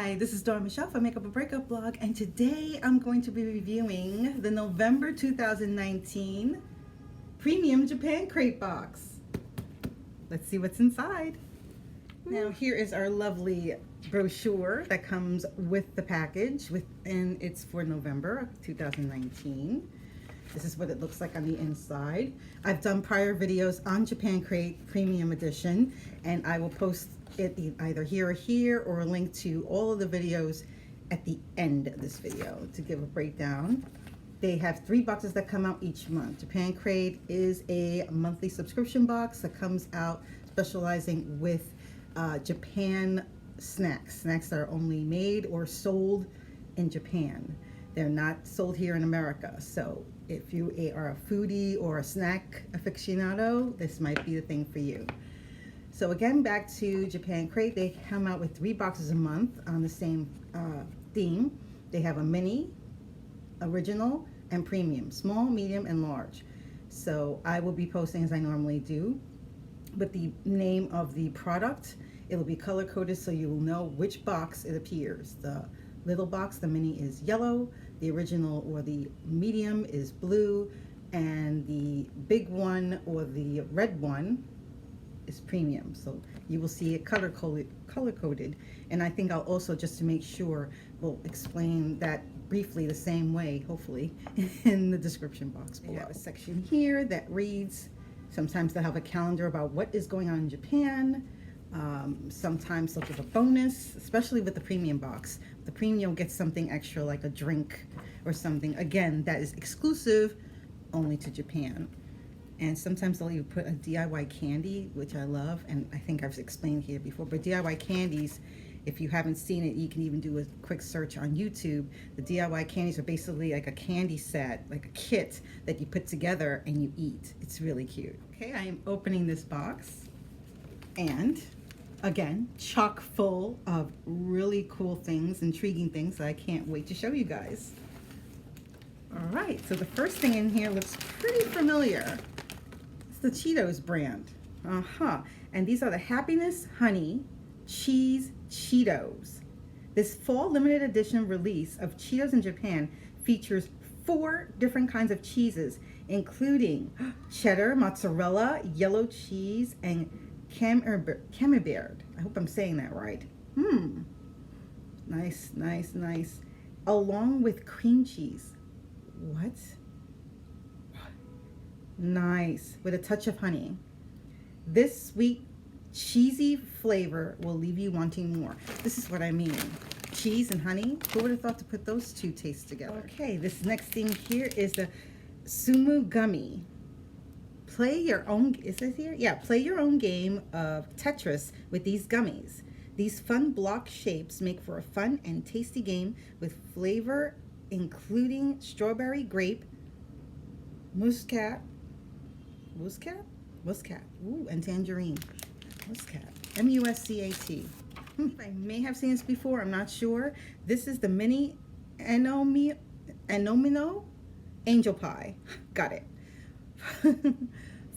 Hi, this is Dora Michelle for Makeup or Breakup blog, and today I'm going to be reviewing the November 2019 Premium Japan Crate Box. Let's see what's inside. Now here is our lovely brochure that comes with the package, and it's for November 2019. This is what it looks like on the inside. I've done prior videos on Japan Crate Premium Edition, and I will post it either here or here, or a link to all of the videos at the end of this video to give a breakdown. They have 3 boxes that come out each month. Japan Crate is a monthly subscription box that comes out specializing with Japan snacks that are only made or sold in Japan. They're not sold here in America. So if you are a foodie or a snack aficionado, this might be the thing for you. So again, back to Japan Crate, they come out with 3 boxes a month on the same theme. They have a mini, original, and premium, small, medium, and large. So I will be posting as I normally do with the name of the product. It will be color coded so you will know which box it appears. The little box, the mini, is yellow, the original or the medium is blue, and the big one or the red one is premium. So you will see it color coded, and I think I'll also, just to make sure, will explain that briefly the same way, hopefully, in the description box below. They have a section here that reads, sometimes they'll have a calendar about what is going on in Japan. Sometimes they'll give a bonus, especially with the premium box. The premium gets something extra, like a drink or something, again, that is exclusive only to Japan. And sometimes they'll even put a DIY candy, which I love, and I think I've explained here before, but DIY candies, if you haven't seen it, you can even do a quick search on YouTube. The DIY candies are basically like a candy set, like a kit that you put together and you eat. It's really cute. Okay, I am opening this box, and again, chock full of really cool things, intriguing things that I can't wait to show you guys. All right, so the first thing in here looks pretty familiar. It's the Cheetos brand. And these are the Happiness Honey Cheese Cheetos. This fall limited edition release of Cheetos in Japan features 4 different kinds of cheeses, including cheddar, mozzarella, yellow cheese, and camembert. I hope I'm saying that right. Nice, nice, nice. Along with cream cheese. What? Nice, with a touch of honey. This sweet, cheesy flavor will leave you wanting more. This is what I mean. Cheese and honey. Who would have thought to put those two tastes together? Okay, this next thing here is the Sumu Gummy. Play your own, is it here? Yeah, play your own game of Tetris with these gummies. These fun block shapes make for a fun and tasty game with flavor including strawberry, grape, muscat, ooh, and tangerine. Muscat, M-U-S-C-A-T. I may have seen this before, I'm not sure. This is the mini Anomino Angel Pie. Got it.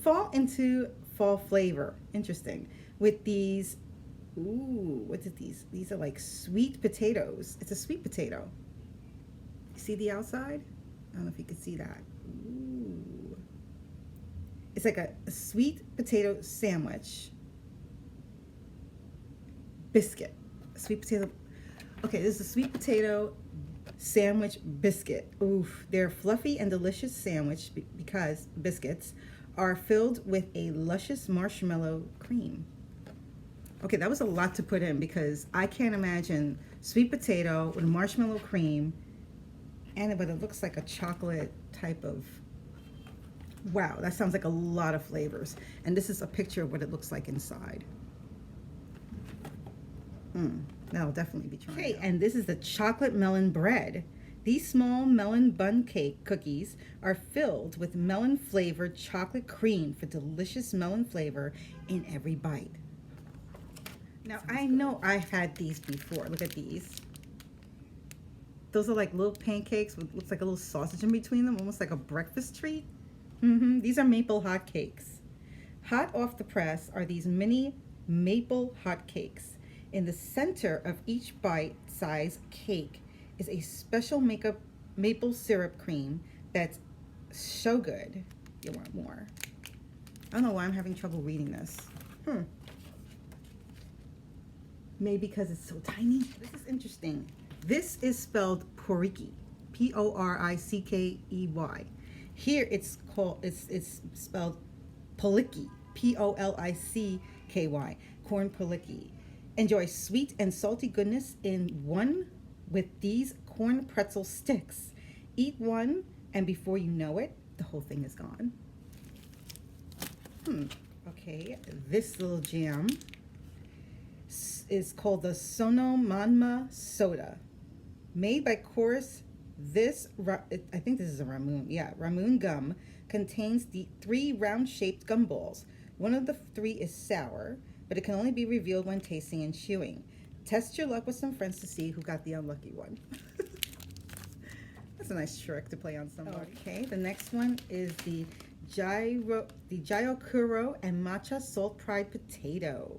Fall into fall flavor. Interesting. With these, ooh, what is these? These are like sweet potatoes. It's a sweet potato. See the outside? I don't know if you can see that. Ooh. It's like a sweet potato sandwich. Biscuit. Sweet potato. Okay, this is a sweet potato sandwich biscuit. Oof. They're fluffy and delicious sandwich because biscuits are filled with a luscious marshmallow cream. Okay, that was a lot to put in because I can't imagine sweet potato with marshmallow cream, but it looks like a chocolate type of, wow, that sounds like a lot of flavors. And this is a picture of what it looks like inside. That'll definitely be trying. Okay, and this is the chocolate melon bread. These small melon bun cake cookies are filled with melon flavored chocolate cream for delicious melon flavor in every bite. Now, I know I've had these before. Look at these. Those are like little pancakes with, looks like a little sausage in between them, almost like a breakfast treat. These are maple hot cakes. Hot off the press are these mini maple hot cakes. In the center of each bite-sized cake is a special maple syrup cream that's so good. You want more. I don't know why I'm having trouble reading this. Maybe because it's so tiny. This is interesting. This is spelled poriki, P-O-R-I-C-K-E-Y. Here it's spelled poliki, P-O-L-I-C-K-Y, corn poliki. Enjoy sweet and salty goodness in one with these corn pretzel sticks. Eat one, and before you know it, the whole thing is gone. Okay, this little jam is called the Sonomanma Soda. Made by Chorus, I think this is a Ramoon. Yeah, Ramoon gum contains the 3 round-shaped gum balls. One of the 3 is sour, but it can only be revealed when tasting and chewing. Test your luck with some friends to see who got the unlucky one. That's a nice trick to play on somebody. Okay, the next one is the Gyokuro and Matcha Salt Pride Potato.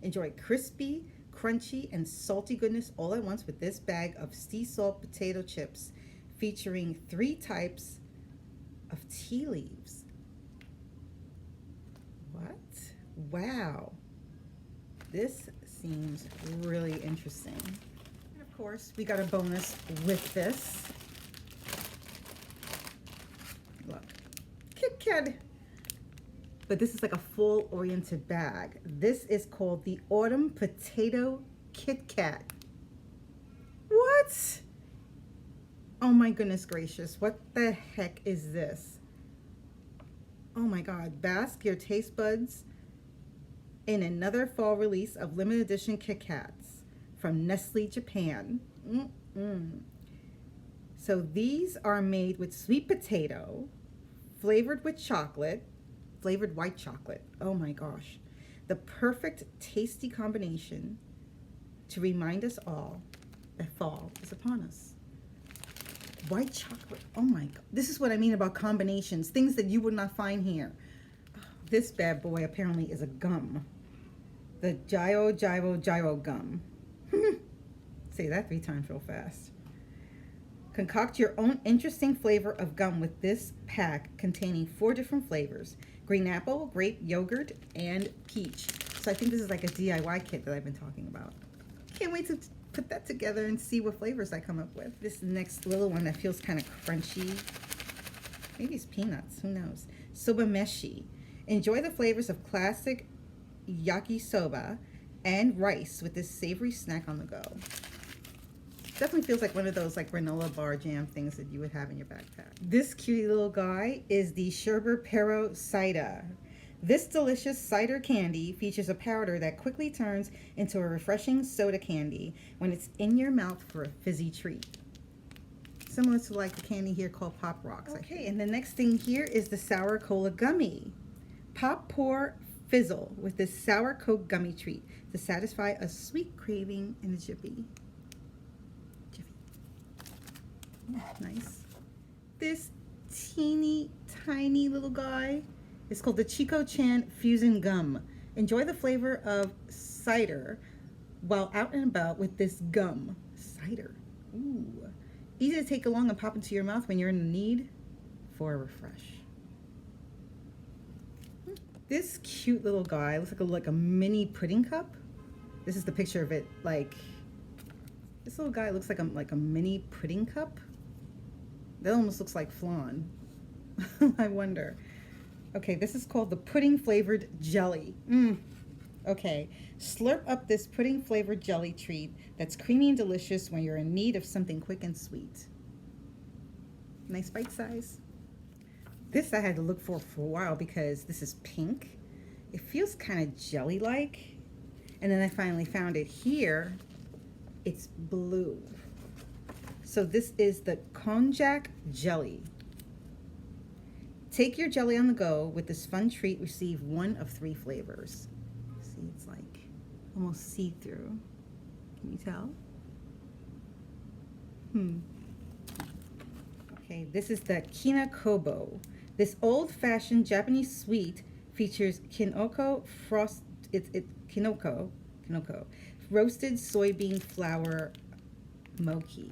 Enjoy crispy, crunchy, and salty goodness all at once with this bag of sea salt potato chips featuring 3 types of tea leaves. What? Wow. This seems really interesting. And of course, we got a bonus with this. Look. Kit Kat. But this is like a full oriented bag. This is called the Autumn Potato Kit Kat. What? Oh my goodness gracious. What the heck is this? Oh my God. Bask your taste buds in another fall release of limited edition Kit Kats from Nestle Japan. So these are made with sweet potato, flavored with chocolate, flavored white chocolate. Oh my gosh. The perfect tasty combination to remind us all that fall is upon us. White chocolate. Oh my God. This is what I mean about combinations. Things that you would not find here. This bad boy apparently is a gum. The Gyro gum. Say that 3 times real fast. Concoct your own interesting flavor of gum with this pack containing 4 different flavors: green apple, grape, yogurt, and peach. So I think this is like a DIY kit that I've been talking about. Can't wait to put that together and see what flavors I come up with. This next little one that feels kind of crunchy. Maybe it's peanuts, who knows? Soba meshi. Enjoy the flavors of classic yakisoba and rice with this savory snack on the go. Definitely feels like one of those like granola bar jam things that you would have in your backpack. This cutie little guy is the Sherbet Pero Cider. This delicious cider candy features a powder that quickly turns into a refreshing soda candy when it's in your mouth for a fizzy treat. Similar to like the candy here called Pop Rocks. Okay, and the next thing here is the Sour Cola Gummy. Pop, pour, fizzle with this Sour Coke Gummy treat to satisfy a sweet craving in a jiffy. Nice. This teeny tiny little guy is called the Chico Chan Fusion Gum. Enjoy the flavor of cider while out and about with this gum. Cider. Ooh. Easy to take along and pop into your mouth when you're in need for a refresh. This cute little guy looks like a mini pudding cup. This is the picture of it. Like, this little guy looks like a mini pudding cup. That almost looks like flan. I wonder. Okay, this is called the pudding flavored jelly. Okay, slurp up this pudding flavored jelly treat that's creamy and delicious when you're in need of something quick and sweet. Nice bite size. This I had to look for a while because this is pink. It feels kind of jelly-like. And then I finally found it here. It's blue. So this is the Konjac jelly. Take your jelly on the go with this fun treat. Receive 1 of 3 flavors. See, it's like almost see-through. Can you tell? Okay, this is the Kina Kobo. This old-fashioned Japanese sweet features kinoko Kinoko. Roasted soybean flour mochi.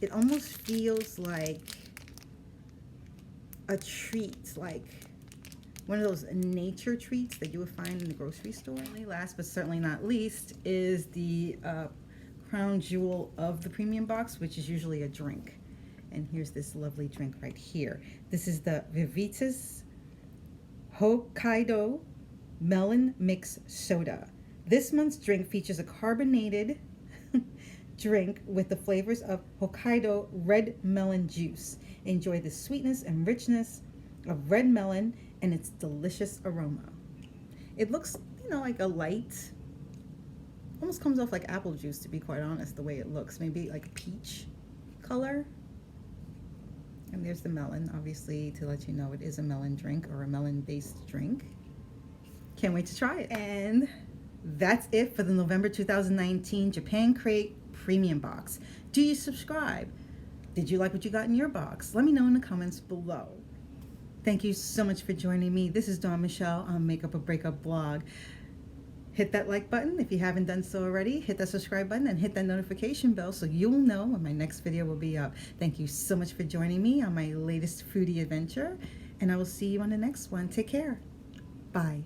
It almost feels like a treat, like one of those nature treats that you would find in the grocery store. Last but certainly not least is the crown jewel of the premium box, which is usually a drink. And here's this lovely drink right here. This is the Vivitas Hokkaido Melon Mix Soda. This month's drink features a carbonated drink with the flavors of Hokkaido red melon juice. Enjoy the sweetness and richness of red melon and its delicious aroma. It looks, you know, like a light, almost comes off like apple juice, to be quite honest, the way it looks. Maybe like a peach color. And there's the melon, obviously, to let you know it is a melon drink or a melon-based drink. Can't wait to try it. And that's it for the November 2019 Japan Crate Premium Box. Do you subscribe? Did you like what you got in your box? Let me know in the comments below. Thank you so much for joining me. This is Dawn Michelle on Makeup or Breakup blog. Hit that like button if you haven't done so already. Hit that subscribe button and hit that notification bell so you'll know when my next video will be up. Thank you so much for joining me on my latest foodie adventure, and I will see you on the next one. Take care. Bye.